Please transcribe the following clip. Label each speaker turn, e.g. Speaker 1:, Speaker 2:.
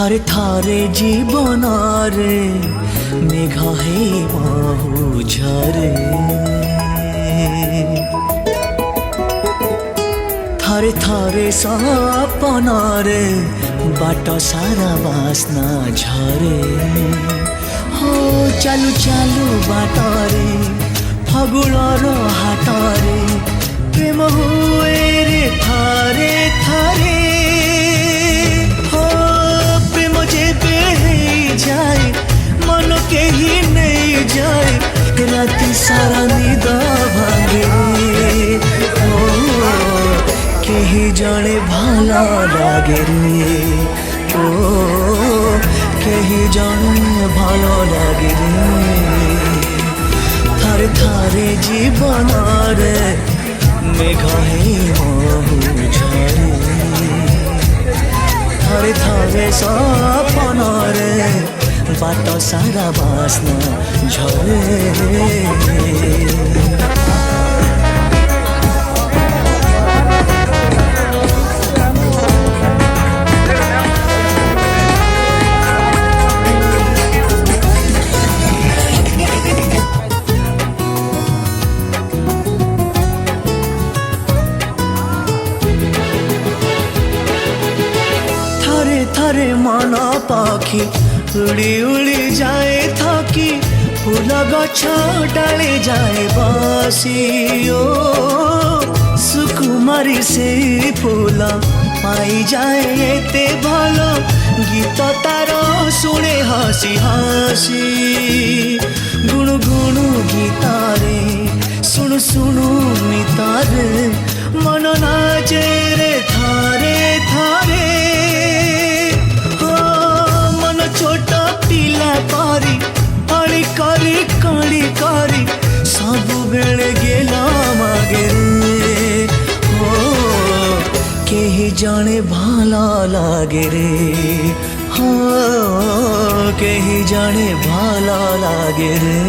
Speaker 1: थारे थारे जीवन रे मेघ हे बहु झरे थारे थारे सपन रे बाट सारा बास्ना झरे हो चालू चालू बाटरे फगुणर हाटरे प्रेम हुए रे थारे थारे हो प्रेम जेबे जाए मन कहीं नहीं जाए राति सारा निद भांगे हो कहीं जड़े भला लागे रे ओ कहीं जड़े भला लागे रे थारे थारे जीवन रे मेघ हे बहु झरे थारे थारे सपन रे बाट सारा बास्ना झरे थारे मन पाखी उड़ी उड़ी जाए थकी फूल गछ डाले जाए बसी ओ सुकुमारी से फूल पाई जाए एते भल गीत तार शुणे हसी हसी गुणु गुणु गीतारे शुणु शुणु मितारे मन नाचे रे थारे थारे छोट पिला पारी अड़ी करी सब बेले गेला मागे रे हो कहीं जाने भला लागे रे हो कहीं जाने भला लागे रे।